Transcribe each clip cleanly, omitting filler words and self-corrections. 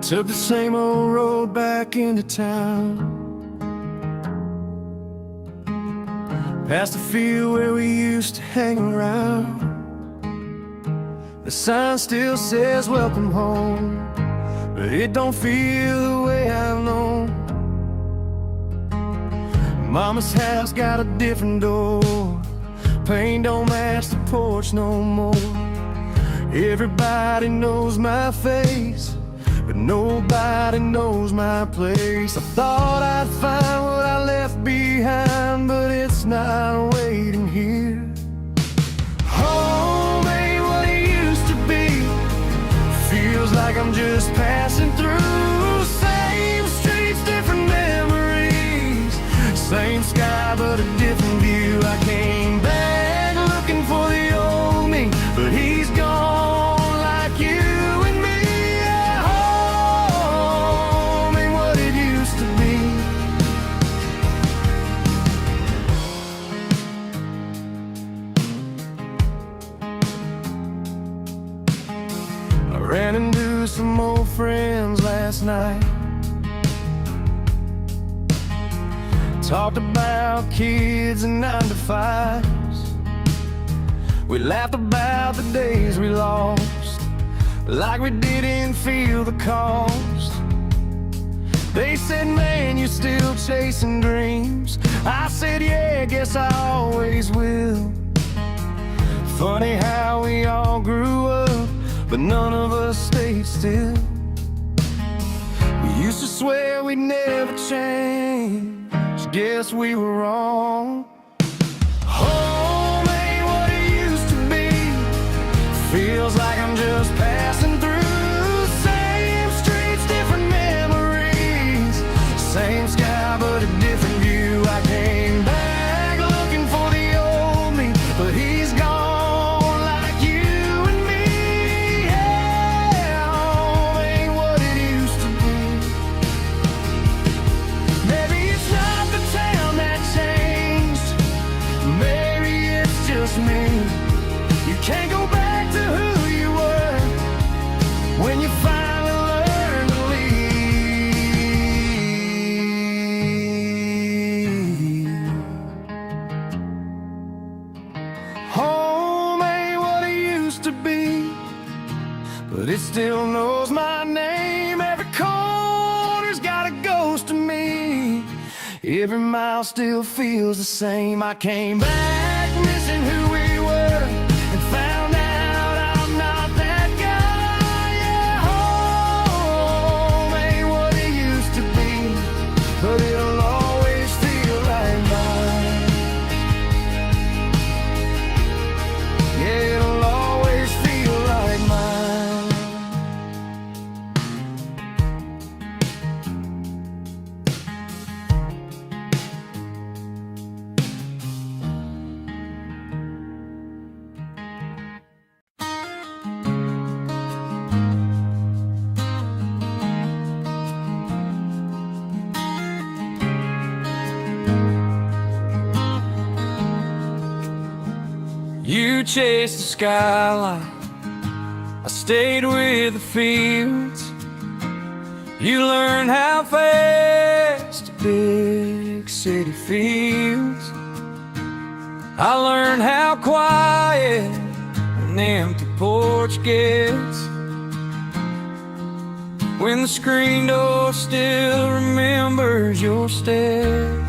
Took the same old road back into town, past the field where we used to hang around. The sign still says welcome home, but it don't feel the way I've known. Mama's house got a different door, paint don't match the porch no more. Everybody knows my face, but nobody knows my place. I thought I'd find what I left behind, but it's not waiting here. Home ain't what it used to be, feels like I'm just passing through. Same streets, different memories, same sky but a different view. I came back looking for the old me, but he's gone. Ran into some old friends last night, talked about kids and 9-to-5s. We laughed about the days we lost, like we didn't feel the cost. They said, man, you're still chasing dreams. I said, yeah, guess I always will. Funny how we all grew up, but none of us stayed still. We used to swear we'd never change, guess we were wrong. Home ain't what it used to be, feels like I'm just passing through. Same streets, different memories, same sky but a different view. I came back looking for the old me, but he's gone. Can't go back to who you were when you finally learn to leave. Home ain't what it used to be, but it still knows my name. Every corner's got a ghost of me, every mile still feels the same. I came back missing who we were, found out I'm not that guy. Yeah, home ain't what it used to be, but it'll always feel like mine. Yeah, it'll always feel like mine. You chased the skyline, I stayed with the fields. You learned how fast a big city feels. I learned how quiet an empty porch gets, when the screen door still remembers your steps.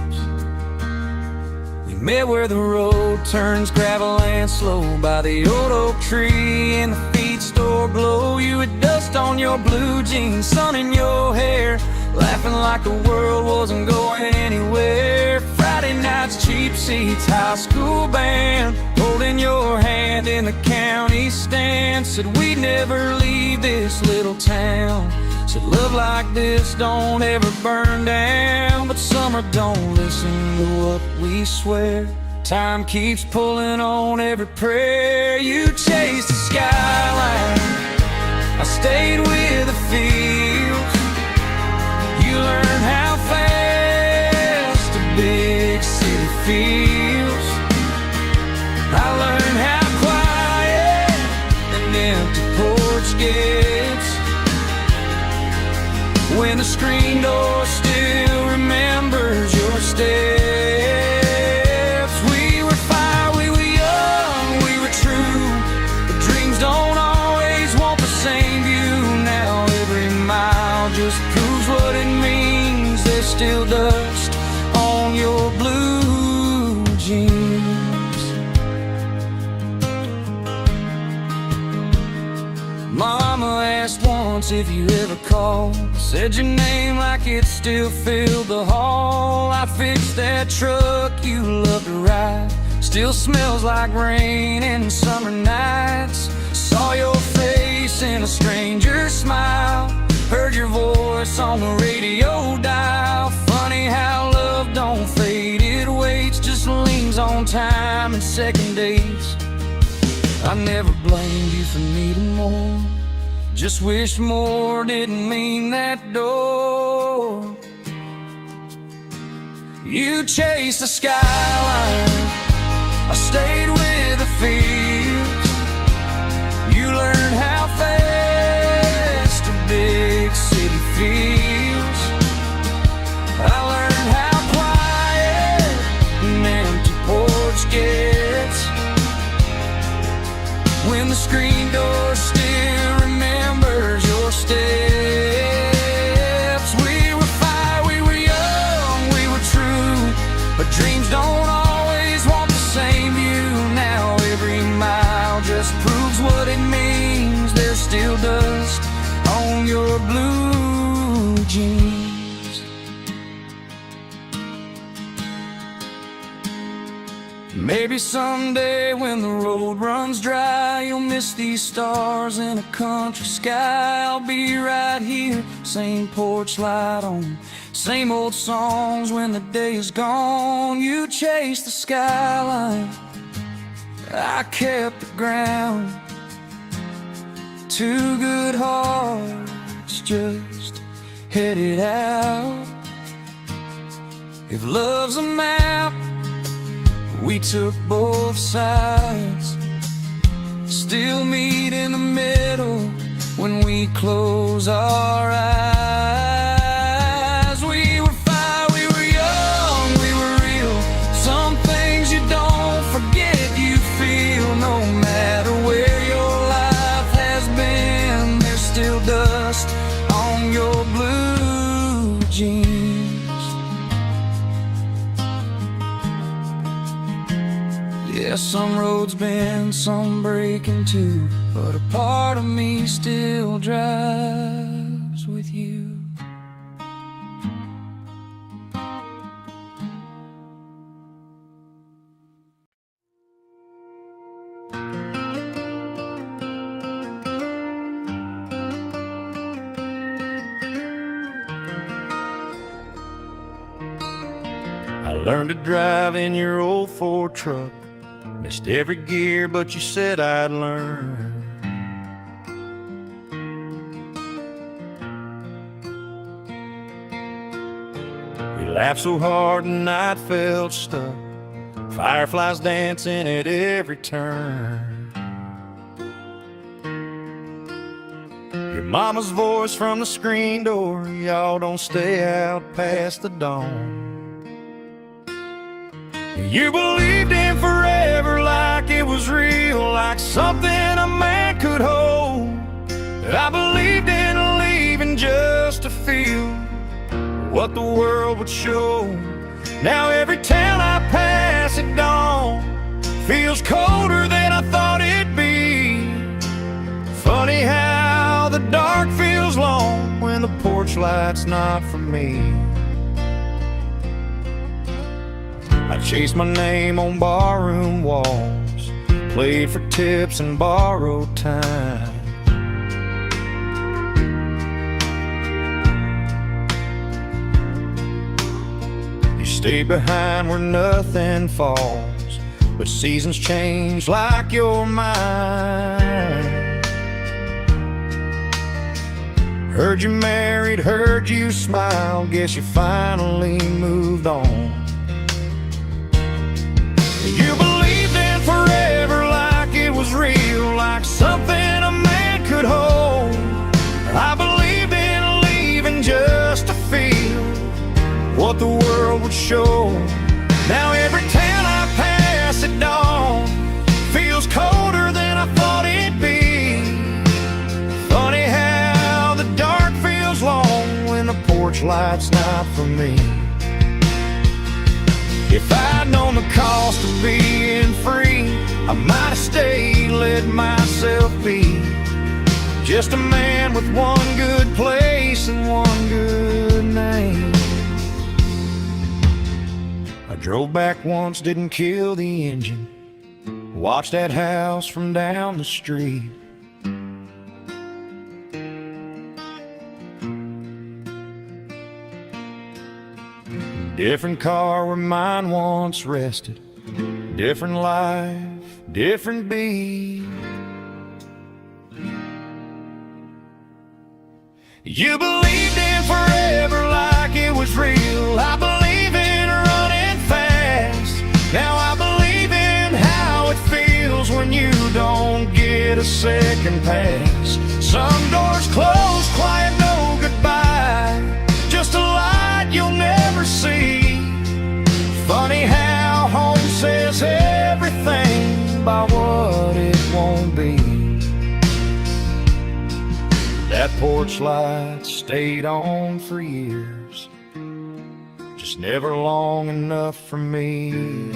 Met where the road turns gravel and slow, by the old oak tree in the feed store glow. You had dust on your blue jeans, sun in your hair, laughing like the world wasn't going anywhere. Friday nights, cheap seats, high school band, holding your hand in the county stand. Said we'd never leave this little town, said love like this don't ever burn down. But summer don't listen to what we swear, time keeps pulling on every prayer. You chased the skyline, I stayed with the fields. You learned how fast a big city feels. I learned how quiet an empty porch gets, when the screen door still remembers your steps. We were fire, we were young, we were true, but dreams don't always want the same view. Now every mile just proves what it means. There's still dust on your blue jeans. Mama asked once if you ever called, said your name like it still filled the hall. I fixed that truck you loved to ride, still smells like rain in summer nights. Saw your face in a stranger's smile, heard your voice on the radio dial. Funny how love don't fade, it waits, just leans on time and second days. I never blamed you for needing more, just wish more didn't mean that door. You chased the skyline, I stayed with the fields. You learned how fast a big city feels. I learned how quiet an empty porch gets, when the screen door still remembers your steps. We were fire, we were young, we were true, but dreams don't always want the same view. Now every mile just proves what it means. There's still dust on your blue jeans. Maybe someday when the road runs dry, you'll miss these stars in a country sky. I'll be right here, same porch light on, same old songs when the day is gone. You chased the skyline, I kept the ground. Two good hearts just headed out. If love's a map, we took both sides, still meet in the middle when we close our eyes. We were fire, we were young, we were real. Some things you don't forget, you feel. No matter where your life has been, there's still dust on your blue jeans. Yeah, some roads bend, some break in two, but a part of me still drives with you. I learned to drive in your old Ford truck. Missed every gear, but you said I'd learn. We laughed so hard the night felt stuck, fireflies dancing at every turn. Your mama's voice from the screen door, y'all don't stay out past the dawn. You believed in forever like it was real, like something a man could hold. I believed in leaving just to feel what the world would show. Now every town I pass at dawn feels colder than I thought it'd be. Funny how the dark feels long when the porch light's not for me. I chased my name on barroom walls, played for tips and borrowed time. You stayed behind where nothing falls, but seasons change like your mind. Heard you married, heard you smile, guess you finally moved on. You believed in forever like it was real, like something a man could hold. I believed in leaving just world would show. Now every town I pass at dawn feels colder than I thought it'd be. Funny how the dark feels long when the porch light's not for me. If I'd known the cost of being free, I might have stayed, let myself be just a man with one good place and one good name. I drove back once, didn't kill the engine, watched that house from down the street. Different car where mine once rested, different life, different beat. You believed in forever like it was real. I believe in running fast. Now I believe in how it feels when you don't get a second pass. Some doors close, quiet, no goodbye, just a light you'll never see. Funny how home says everything by what it won't be. That porch light stayed on for years, just never long enough for me.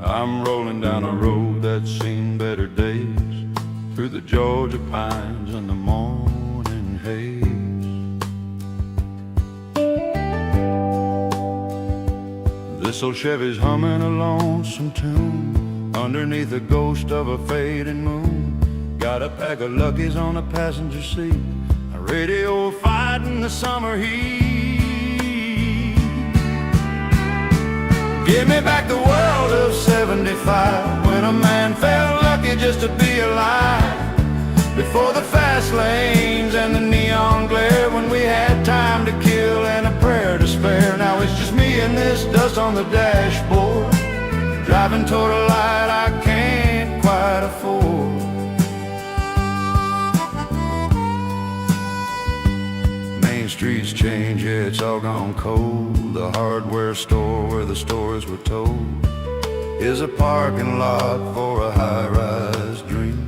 I'm rolling down a road that's seen better days, through the Georgia pines and the morning haze. This old Chevy's humming a lonesome tune underneath the ghost of a fading moon. Got a pack of Luckies on the passenger seat, a radio fighting the summer heat. Give me back the world of '75, when a man felt lucky just to be alive. Before the fast lanes and the neon glare, when we had time to kill and a prayer to spare. Now it's just me and this dust on the dashboard, driving toward a light I can't quite afford. Main Street's changed, yeah, it's all gone cold. The hardware store where the stories were told is a parking lot for a high-rise dream.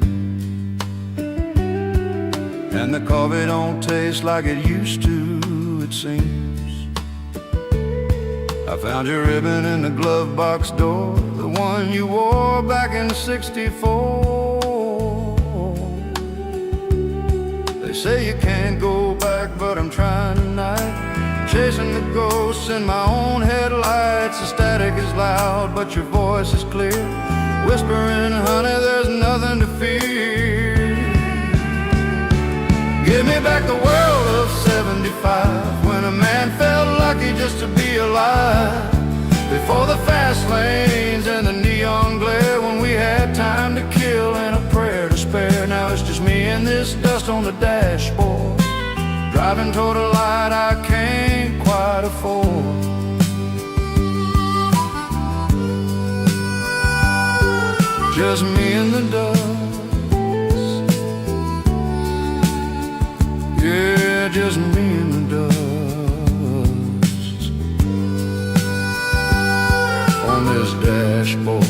And the coffee don't taste like it used to, it seems. I found your ribbon in the glove box door, the one you wore back in '64. They say you can't go back, but I'm trying tonight, chasing the ghosts in my own headlights. The static is loud, but your voice is clear, whispering, honey, there's nothing to fear. Give me back the world of '75, when a man felt lucky just to be alive. Before the fast lanes and the neon glare, when we had time to kill and a prayer to spare. Now it's just me and this dust on the dashboard, driving toward a light I can't quite afford. Just me and the dust, yeah, just me and the dust on this dashboard.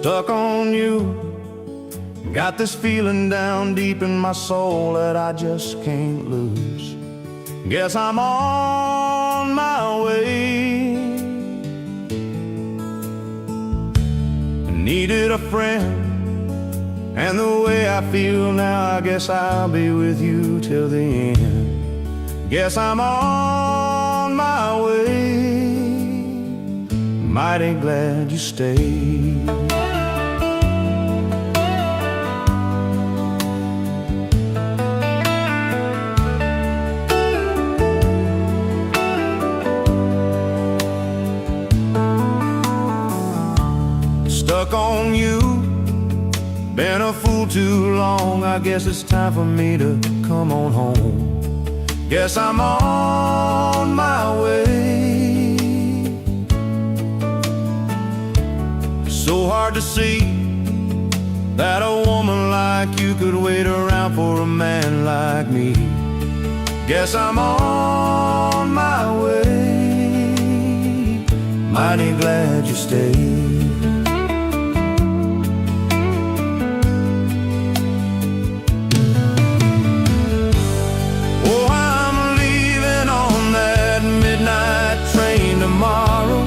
Stuck on you. Got this feeling down deep in my soul that I just can't lose. Guess I'm on my way. Needed a friend, and the way I feel now, I guess I'll be with you till the end. Guess I'm on my way. Mighty glad you stayed. Stuck on you, been a fool too long. I guess it's time for me to come on home. Guess I'm on my way. So hard to see that a woman like you could wait around for a man like me. Guess I'm on my way. Mighty glad you stayed. Tomorrow,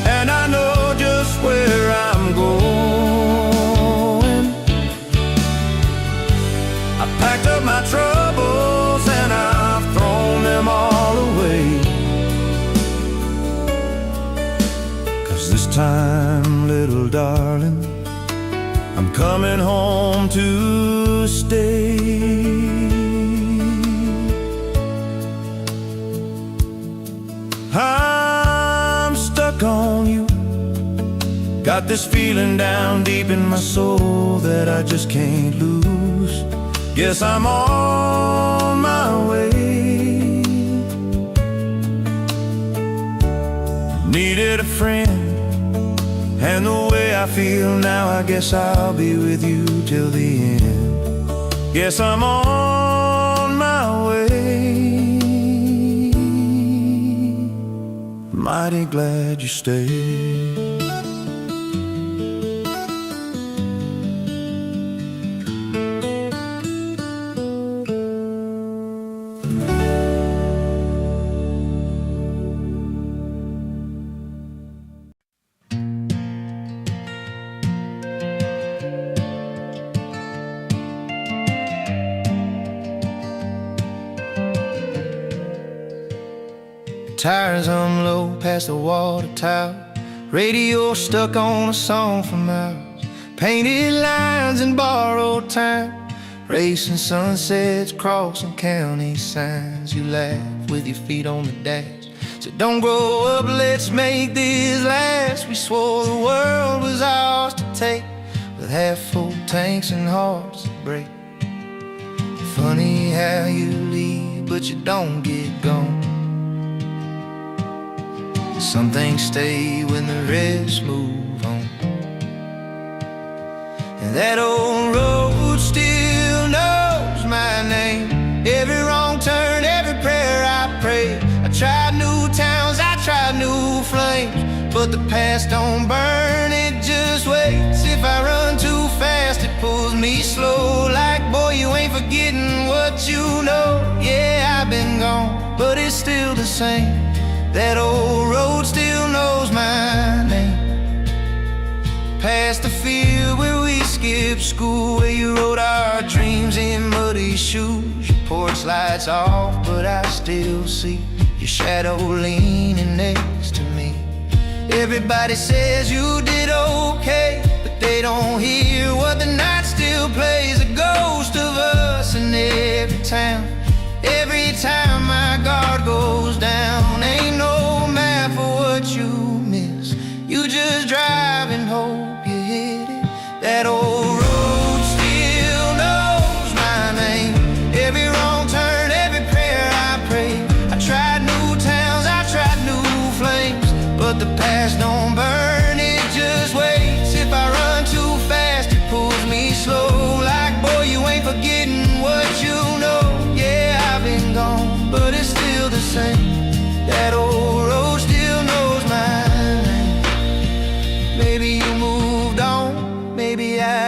and I know just where I'm going. I packed up my troubles and I've thrown them all away. 'Cause this time, little darling, I'm coming home to stay. I'm stuck on you. Got this feeling down deep in my soul that I just can't lose. Guess I'm on my way. Needed a friend, and the way I feel now, I guess I'll be with you till the end. Guess I'm on my way. Mighty glad you stayed. Tires hum low past the water tower. Radio stuck on a song from ours. Painted lines in borrowed time. Racing sunsets, crossing county signs. You laugh with your feet on the dash. So don't grow up, let's make this last. We swore the world was ours to take, with half-full tanks and hearts that break. Funny how you leave, but you don't get gone. Some things stay when the rest move on. And that old road still knows my name. Every wrong turn, every prayer I pray. I tried new towns, I tried new flames, but the past don't burn, it just waits. If I run too fast, it pulls me slow. Like, boy, you ain't forgetting what you know. Yeah, I've been gone, but it's still the same. That old road still knows my name. Past the field where we skipped school, where you rode our dreams in muddy shoes. Your porch lights off, but I still see your shadow leaning next to me. Everybody says you did okay, but they don't hear what the night still plays. A ghost of us in every town. Every time my guard goes down, ain't no map for what you miss. You just drive and hope you hit it. That old road still knows my name. Every wrong turn, every prayer I pray. I tried new towns, I tried new flames, but the past don't burn, it just waits.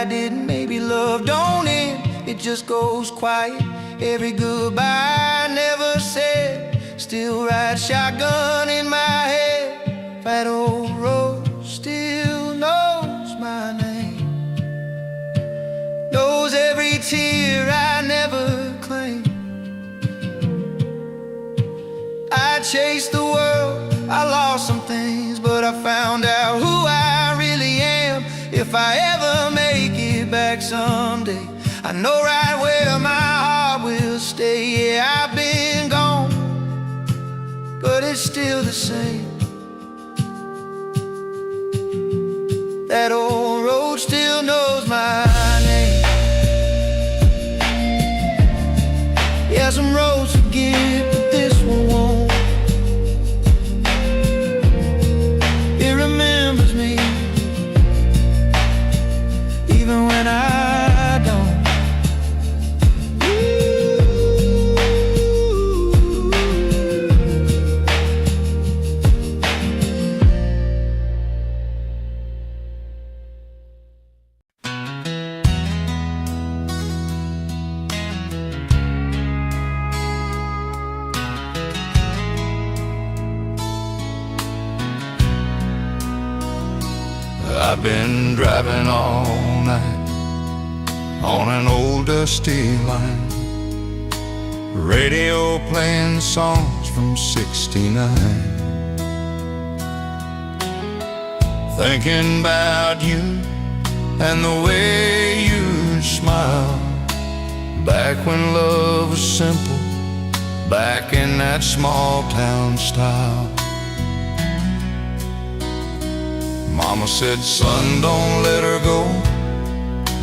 I didn't. Maybe love don't end, it just goes quiet. Every goodbye I never said still rides shotgun in my head. That old road still knows my name, knows every tear I never claimed. I chased the world, I lost some things, but I found out who I really am. If I ever make it back someday, I know right where my heart will stay. Yeah, I've been gone, but it's still the same. That old road still knows my name. Yeah, some roads forgive, but this one won't. It remembers me, even when I don't. I've been driving all night on an old dusty line, radio playing songs from '69, thinking about you and the way you smile. Back when love was simple, back in that small town style. Mama said, son, don't let her go,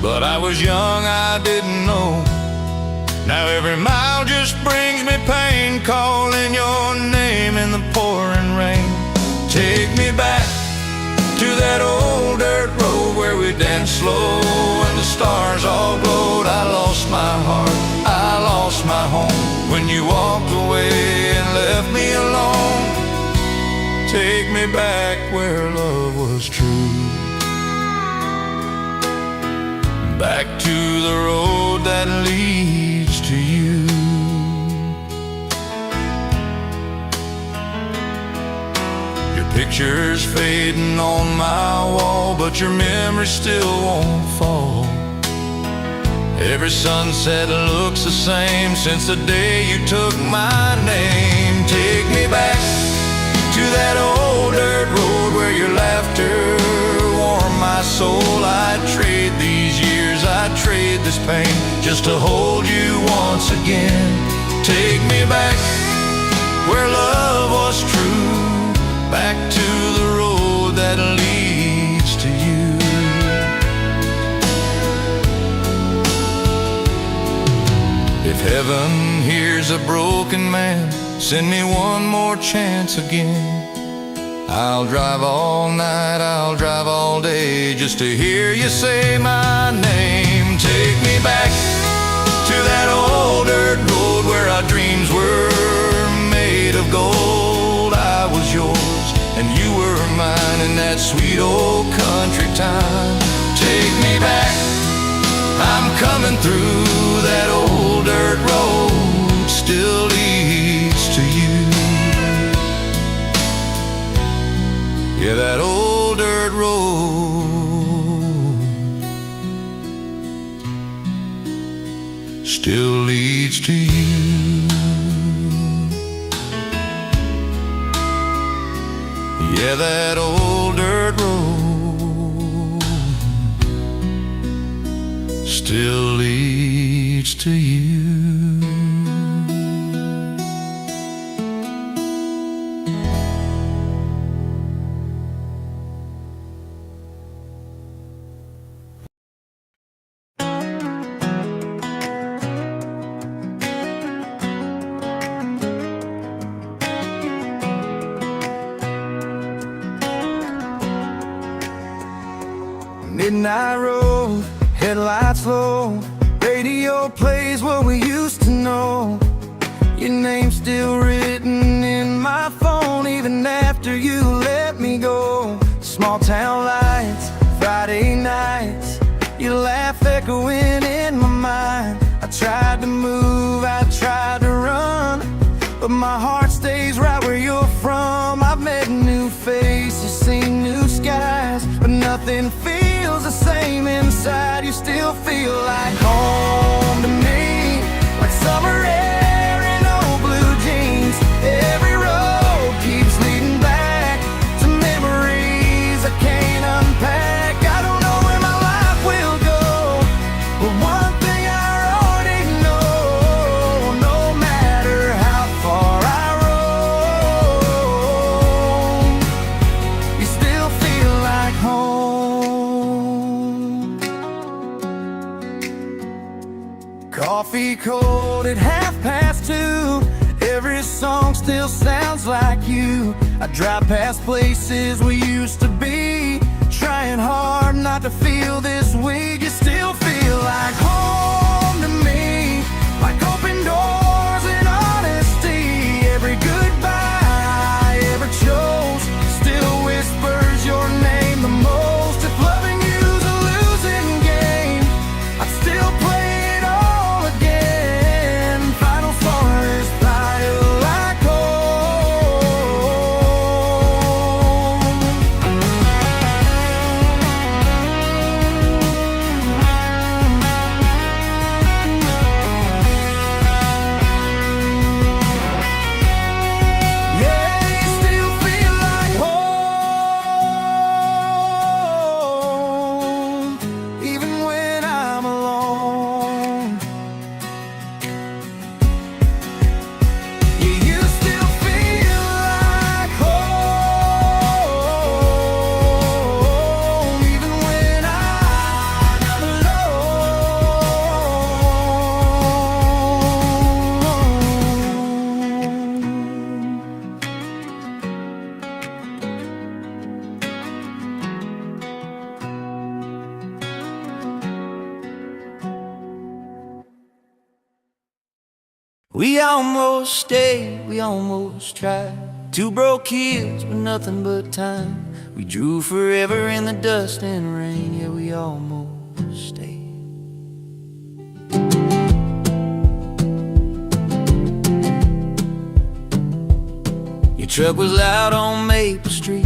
but I was young, I didn't know. Now every mile just brings me pain, calling your name in the pouring rain. Take me back to that old dirt road where we danced slow and the stars all glowed. I lost my heart, I lost my home when you walked away and left me alone. Take me back where love was true, back to the road that leads to you. Your picture's fading on my wall, but your memory still won't fall. Every sunset looks the same since the day you took my name. Take me back to that old dirt road where your laughter warmed my soul. I'd trade these years, I'd trade this pain just to hold you once again. Take me back where love was true, back to the road that leads to you. If heaven hears a broken man, send me one more chance again. I'll drive all night, I'll drive all day just to hear you say my name. Take me back to that old dirt road where our dreams were made of gold. I was yours and you were mine in that sweet old country time. Take me back, I'm coming through. That old dirt road still leads to you. Yeah, that old dirt road still leads to you. Yeah, that old dirt road still leads to you. Midnight road, headlights low, radio plays what we used to know. Your name's still written in my phone even after you let me go. Small town lights, Friday nights, you laugh feels the same inside. You still feel like home to me, like summer air in old blue jeans. Every road keeps leading back to memories I can't unpack. I don't know where my life will go, but one thing I already know: no matter how far I roam, you still feel like home. Coffee cold at 2:30. Every song still sounds like you. I drive past places we used to be, trying hard not to feel this weak. You still feel like home to me, like open doors and honesty. Every goodbye I ever chose still whispers your name the most. If loving you's a losing game, I'd still play it all again. Final forest fire like we almost stayed, we almost tried. Two broke kids with nothing but time. We drew forever in the dust and rain. Yeah, we almost stayed. Your truck was loud on Maple Street,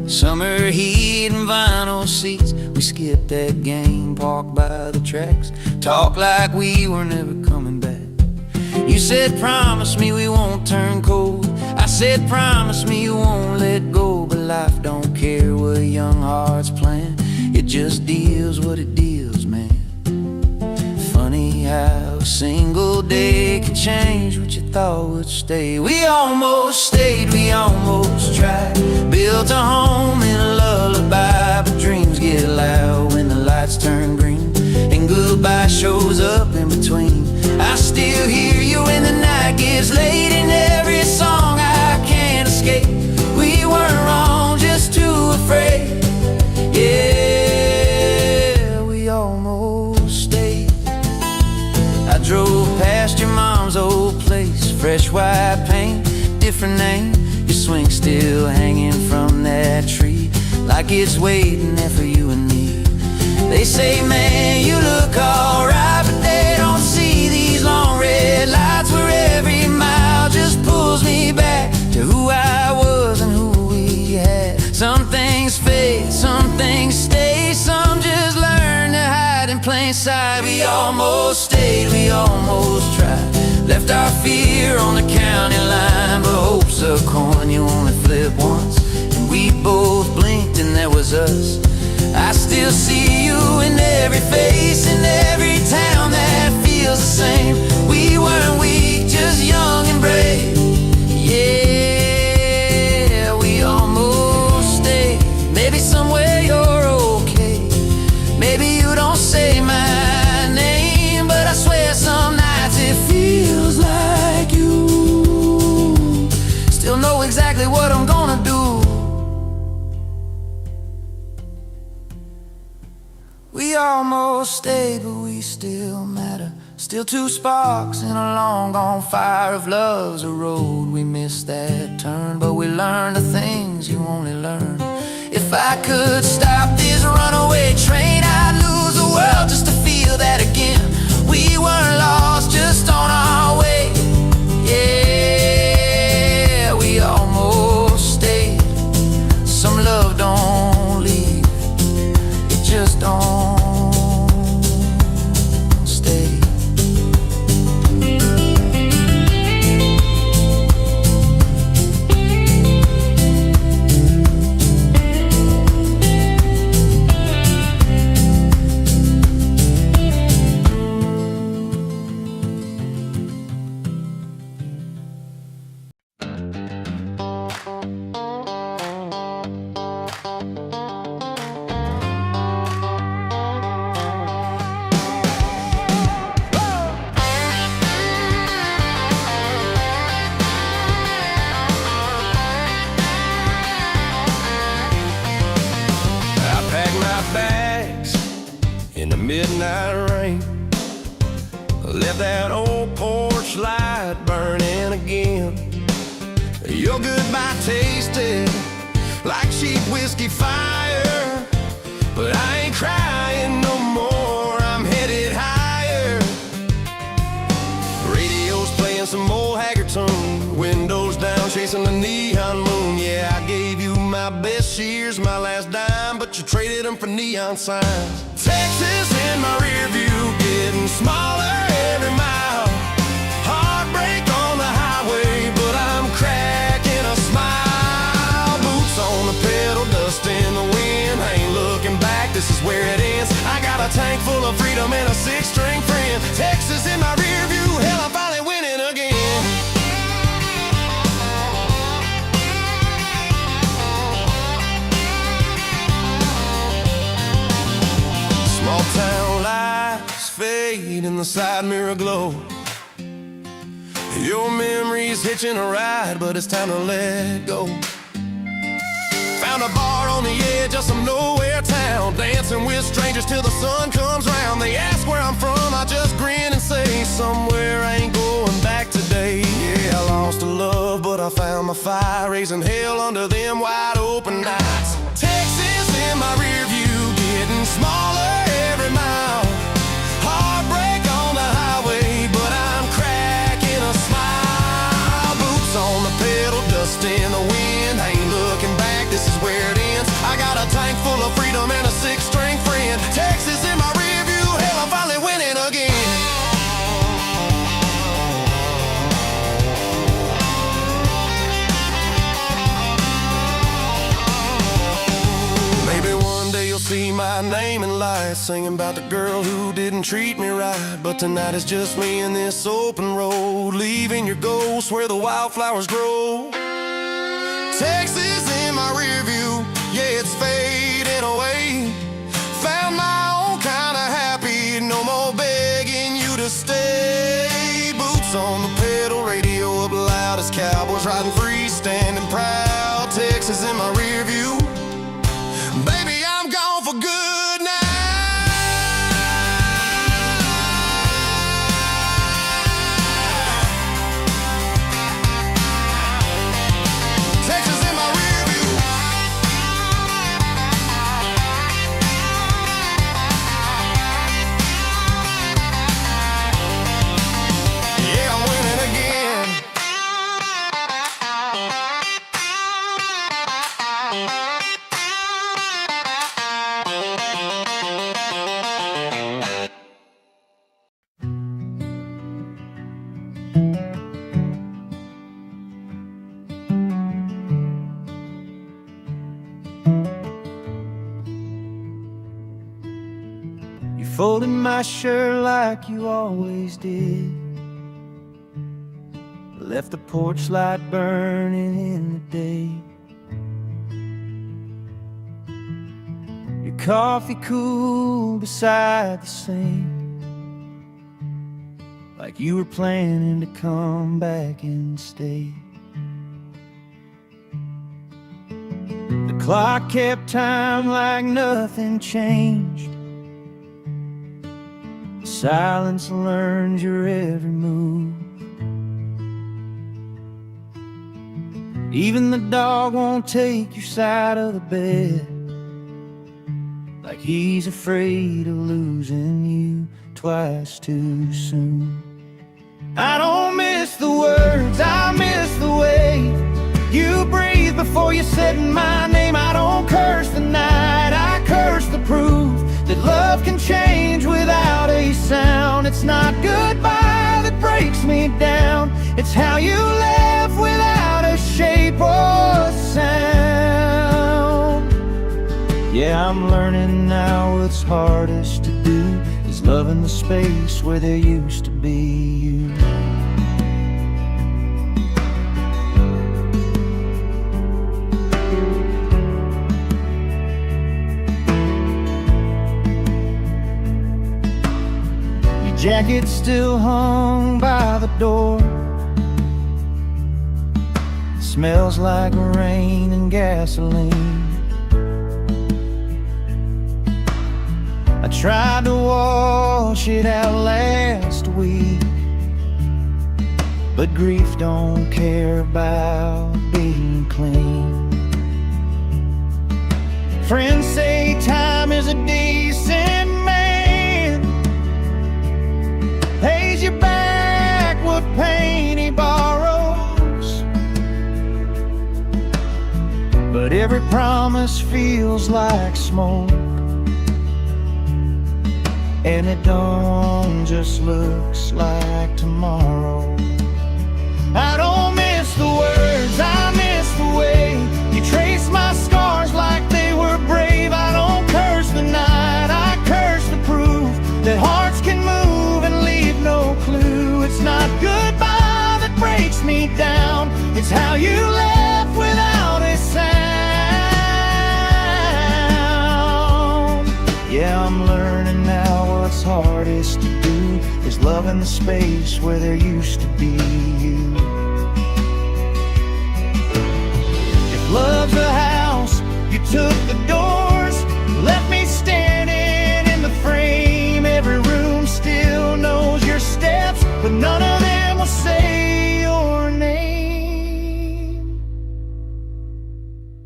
summer heat and vinyl seats. We skipped that game, parked by the tracks, talked like we were never coming back. You said, promise me we won't turn cold. I said, promise me you won't let go. But life don't care what young hearts plan. It just deals what it deals, man. Funny how a single day can change what you thought would stay. We almost stayed, we almost tried. Built a home in a lullaby, but dreams get loud when the lights turn green and goodbye shows up in between. I still hear you when the night gets late, and every song I can't escape. We weren't wrong, just too afraid. Yeah, we almost stayed. I drove past your mom's old place, fresh white paint, different name. Your swing still hanging from that tree, like it's waiting there for you and me. They say, man, you look alright, but they don't see these long red lights where every mile just pulls me back to who I was and who we had. Some things fade, some things stay, some just learn to hide in plain sight. We almost stayed, we almost tried. Left our fear on the county line, but hope's a coin you only flip once. And we both blinked and there was us. I still see you in every face, in every town that feels the same. We weren't weak, just young and brave. Yeah, we almost stayed. Maybe somewhere you're okay. Maybe you don't say my name, but I swear some nights it feels like you still know exactly what I'm gonna do. We almost stayed, but we still matter. Still two sparks in a long gone fire of love's a road. We missed that turn, but we learned the things you only learn. If I could stop this runaway train, I'd lose the world just to feel that again. We weren't lost, just on our way. Yeah, we almost stayed. Some love don't leave, it just don't in the midnight rain. Left that old porch light burning again. Your goodbye tasted like cheap whiskey fire, but I ain't crying no more, I'm headed higher. Radio's playing some old Haggard tune, windows down chasing the neon moon. Yeah, I gave you my best years, my last dime, but you traded them for neon signs. Texas in my rear view, getting smaller every mile. Heartbreak on the highway, but I'm cracking a smile. Boots on the pedal, dust in the wind, I ain't looking back, this is where it ends. I got a tank full of freedom and a six-string friend. Texas in my rear view, hell, I'm finally winning again. Small town lights fade in the side mirror glow. Your memory's hitching a ride, but it's time to let go. Found a bar on the edge of some nowhere town, dancing with strangers till the sun comes round. They ask where I'm from, I just grin and say, somewhere I ain't going back today. Yeah, I lost a love, but I found my fire, raising hell under them wide open nights. Texas in my rear view, getting smaller every mile. Heartbreak on the highway, but I'm cracking a smile. Boots on the pedal, dust in the wind, I ain't looking back, this is where it ends. I got a tank full of freedom and a six-string friend. Texas in my rear view, hell, I'm finally winning again. Maybe one day you'll see my name in lights, singing about the girl who didn't treat me right. But tonight it's just me in this open road, leaving your ghost where the wildflowers grow. Texas in my rear view, yeah, it's fading away. Found my own kind of happy, no more begging you to stay. Boots on the pedal, radio up loud as cowboys riding free, standing proud. Texas in my rear view, baby, I'm gone for good now. Texas in my rear view. Yeah, I'm winning again. You folded my shirt like you always did, left the porch light burning in the day. Your coffee cool beside the sink, like you were planning to come back and stay. The clock kept time like nothing changed. Silence learns your every move. Even the dog won't take your side of the bed, like he's afraid of losing you twice too soon. I don't miss the words, I miss the way you breathe before you said my name. I don't curse the night, I curse the proof that love can change without a sound. It's not goodbye that breaks me down, it's how you left without a shape or sound. Yeah, I'm learning now what's hardest to do is loving the space where there used to be you. Jacket still hung by the door, smells like rain and gasoline. I I tried to wash it out last week, but grief don't care about being clean. Friends say time is a decent man, pays you back what pain he borrows, but every promise feels like smoke, and it don't just looks like tomorrow. I don't miss the words, I miss the way you trace my scars like they were brave. I don't curse the night, I curse the proof that hearts can move and leave no clue. It's not goodbye that breaks me down, it's how you left without a sound. Yeah, I'm learning now what's hardest to do is love in the space where there used to be you. If love's a house, you took the doors, left me standing in the frame. Every room still knows your steps, but none of them will say your name.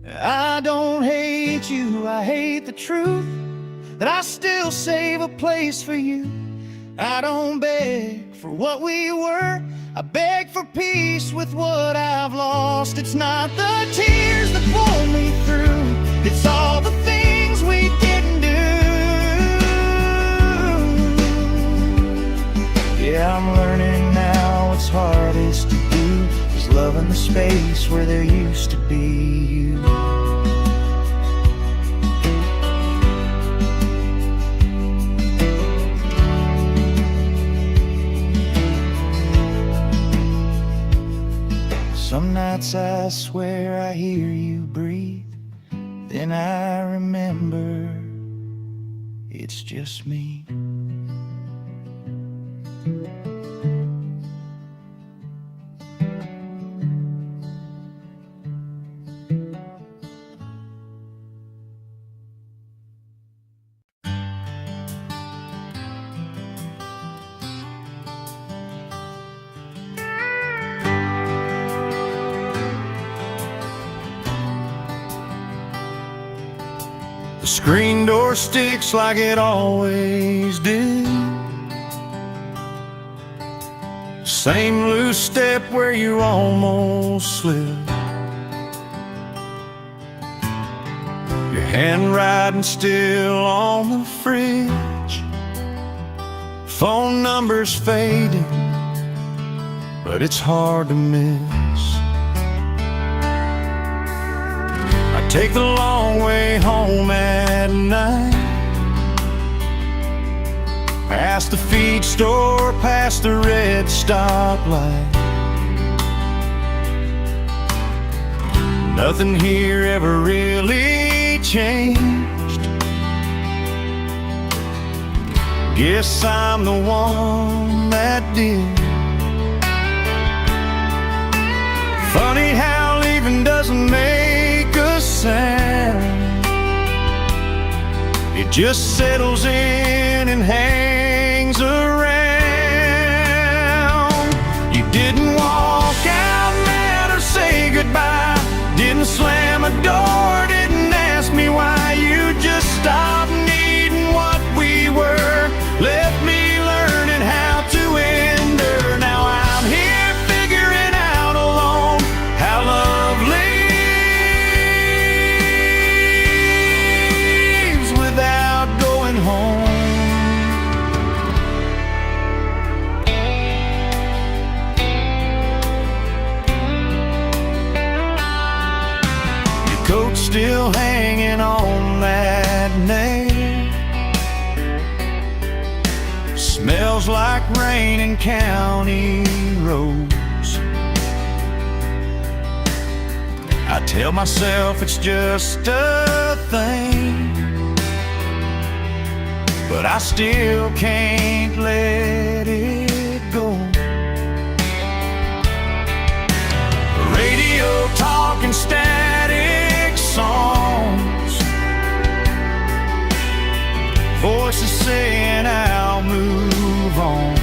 I don't hate you, I hate the truth that I still save a place for you. I don't beg for what we were, I beg for peace with what I've lost. It's not the tears that pull me through, it's all the things we didn't do. Yeah, I'm learning now what's hardest to do is love in the space where there used to be you. Some nights I swear I hear you breathe, then I remember it's just me. The screen door sticks like it always did. Same loose step where you almost slipped. Your handwriting still on the fridge. Phone numbers faded, but it's hard to miss. Take the long way home at night, past the feed store, past the red stoplight. Nothing here ever really changed. Guess I'm the one that did. Funny how leaving doesn't make a sound. It just settles in and hangs around. You didn't walk out mad or say goodbye, didn't slam a door, didn't ask me why. You just stopped needing what we were, left me learning how to endure. Now I'm here figuring out alone how love leaves without going home. Your coat's still hanging on that nail. Smells like rain and county roads. I tell myself it's just a thing, but I still can't let it go. Radio talking static songs, Voices saying I'll move on.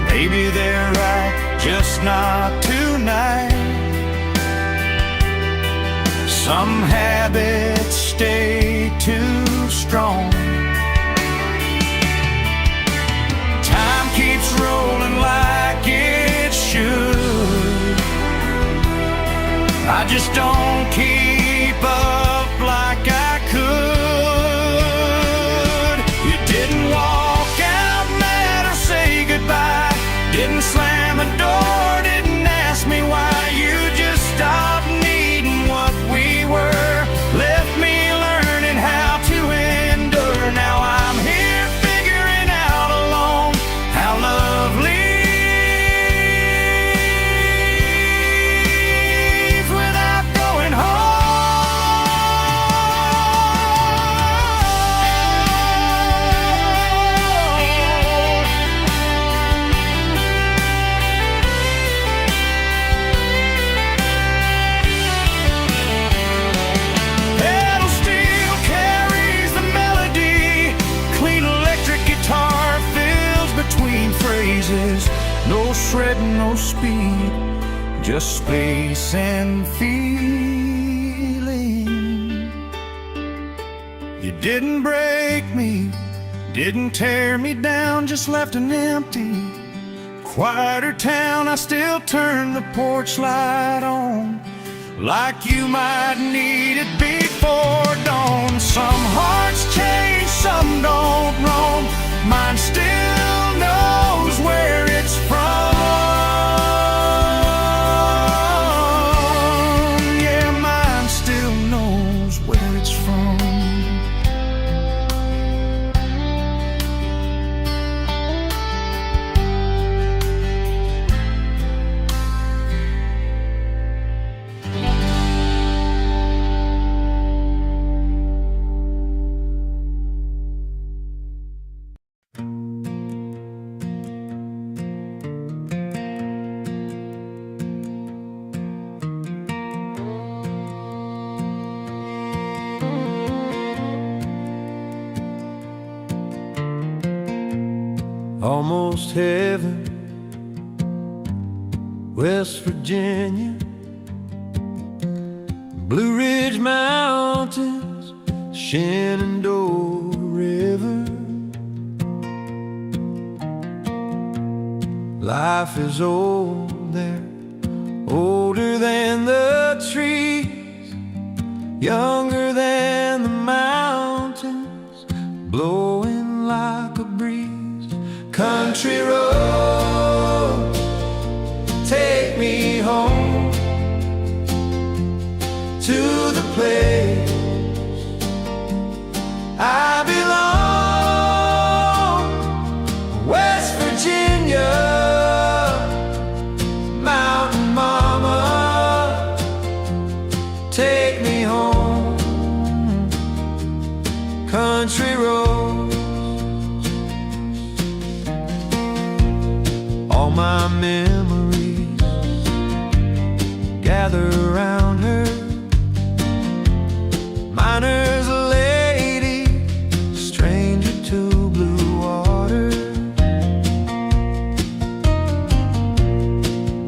Maybe they're right, just not tonight. Some habits stay too strong. Time keeps rolling like it should. I just don't keep up like I could. You didn't walk out mad or say goodbye. Didn't slam a door, didn't ask me why. You just stopped needing what we were. Left me learning how to endure. Now I'm here figuring out alone how love leaves without going home. No shredding, no speed, just space and feeling. You didn't break me, didn't tear me down, just left an empty, quieter town. I still turn the porch light on, like you might need it before dawn. Some hearts change, some don't roam. Mine still knows where it's from. Yeah, mine still knows where it's from. Almost heaven, West Virginia, Blue Ridge Mountains, Shenandoah River. Life is old there, older than the trees, younger than the mountains, blowing like a breeze. Country road, take me home to the place I belong. West Virginia, Mountain Mama, take me home. Country road, all my memories gather around her. Miner's lady, stranger to blue water.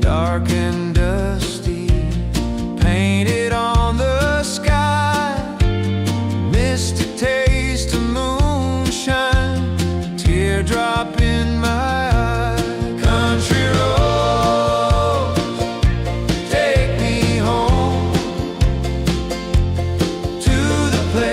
Dark and dusty, painted on the sky. Mystic taste of moonshine, teardrop in my eye. Country road, take me home to the place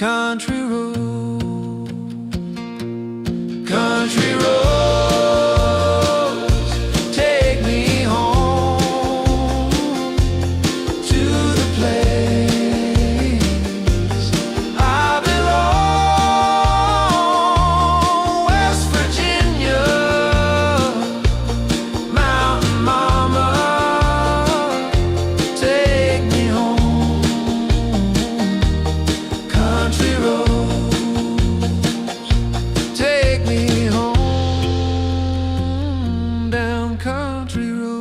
country road, country roads, take me home to the place I belong. West Virginia, Mountain Mama, take me home. Country roads, take me home down country roads.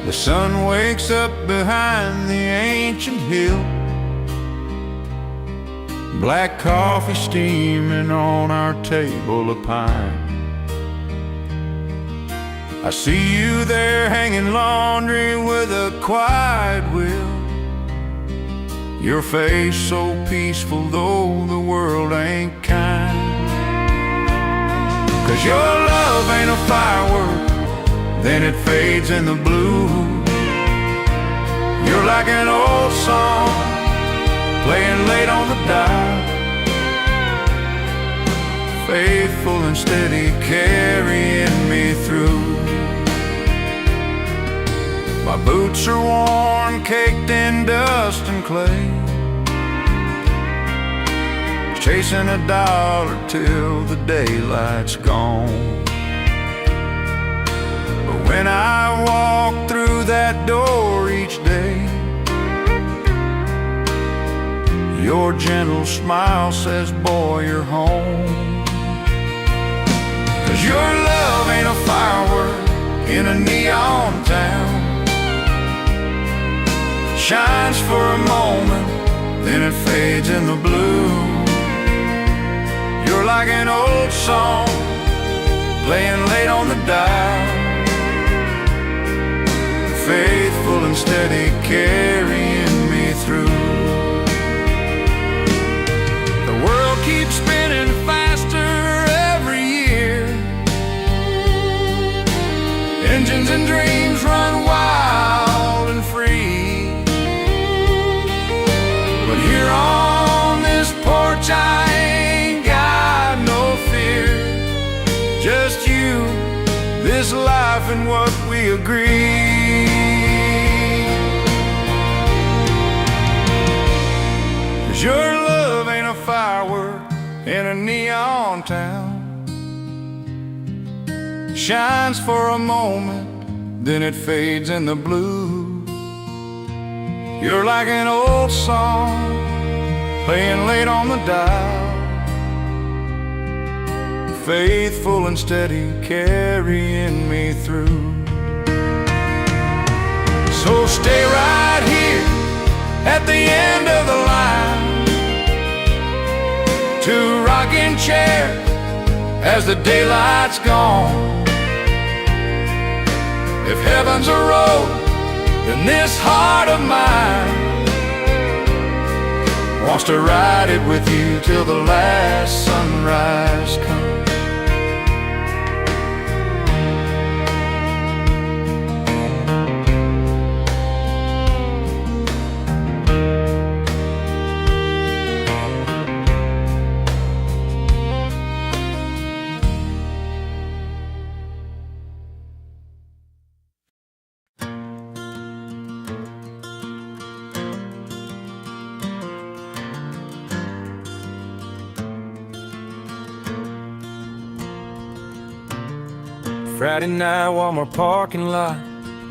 The sun wakes up behind the ancient hill, black coffee steaming on our table of pine. I see you there hanging laundry with a quiet will, your face so peaceful though the world ain't kind. 'Cause your love ain't a firework, then it fades in the blue. You're like an old song playing late on the dial, faithful and steady carrying me through. My boots are worn, caked in dust and clay, chasing a dollar till the daylight's gone. When I walk through that door each day, your gentle smile says, boy, you're home. 'Cause your love ain't a firework in a neon town, shines for a moment, then it fades in the blue. You're like an old song playing late on the dial, faithful and steady carrying me through. The world keeps spinning faster every year, engines and dreams run wild and free. But here on this porch I ain't got no fear, just you, this life and what we agree. 'Cause your love ain't a firework in a neon town, shines for a moment, then it fades in the blue. You're like an old song playing late on the dial, faithful and steady carrying me through. So stay right here at the end of the line, to rocking chair as the daylight's gone. If heaven's a road, then this heart of mine wants to ride it with you till the last sunrise comes. Friday night, Walmart parking lot,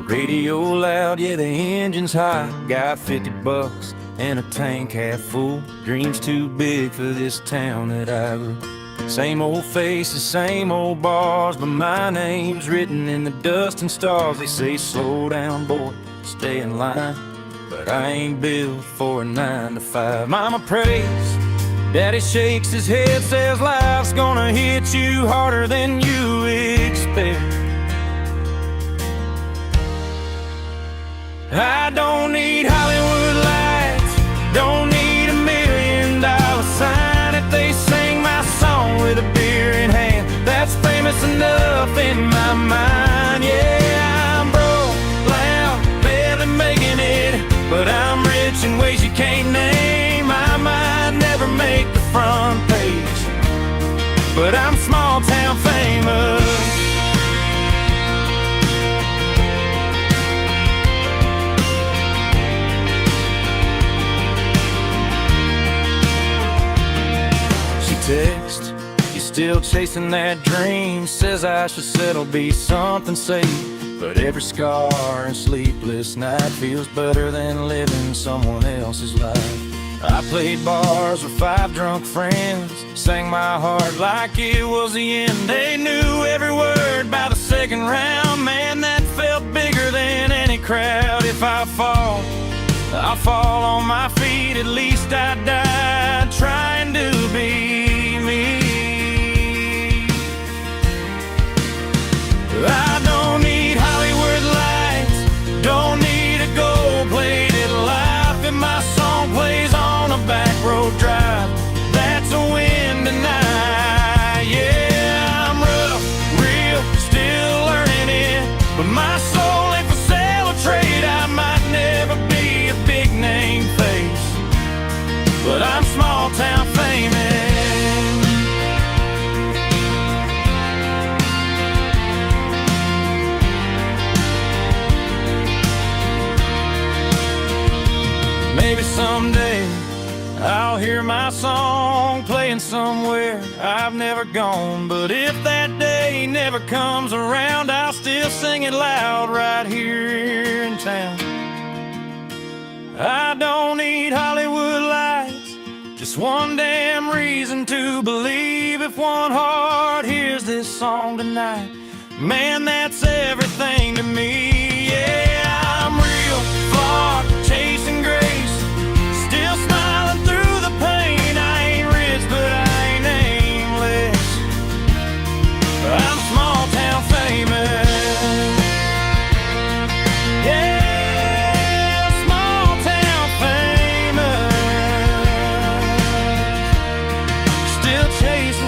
radio loud, yeah, the engine's hot. Got 50 bucks and a tank half full, dreams too big for this town that I grew. Same old faces, same old bars, but my name's written in the dust and stars. They say, slow down, boy, stay in line, but I ain't built for a 9 to 5. Mama prays, Daddy shakes his head, says life's gonna hit you harder than you expect. I don't need Hollywood lights, don't need $1 million sign. If they sing my song with a beer in hand, that's famous enough in my mind. Yeah, I'm broke, loud, barely making it, but I'm rich in ways you can't name. I might never make the front page, but I'm small town famous. Text, you still chasing that dream, says I should settle, be something safe. But every scar and sleepless night feels better than living someone else's life. I played bars with 5 drunk friends, sang my heart like it was the end. They knew every word by the second round. Man, that felt bigger than any crowd. If I fall, I'll fall on my feet. At least I died trying to be me. I don't need Hollywood lights, don't need a gold-plated life. If my song plays on a back road drive, that's a win tonight. Yeah, I'm rough, real, still learning it, but my soul ain't for sale or trade. I might never be a big name face, but I'm small town famous. Maybe someday I'll hear my song playing somewhere I've never gone. But if that day never comes around, I'll still sing it loud right here in town. I don't need Hollywood lights, just one damn reason to believe. If one heart hears this song tonight, man, that's everything to me. Yeah, I'm real, flawed, chasing grace, still smiling through the pain. I ain't rich, but I ain't nameless, I'm small town famous. Yeah, small town famous, still chasing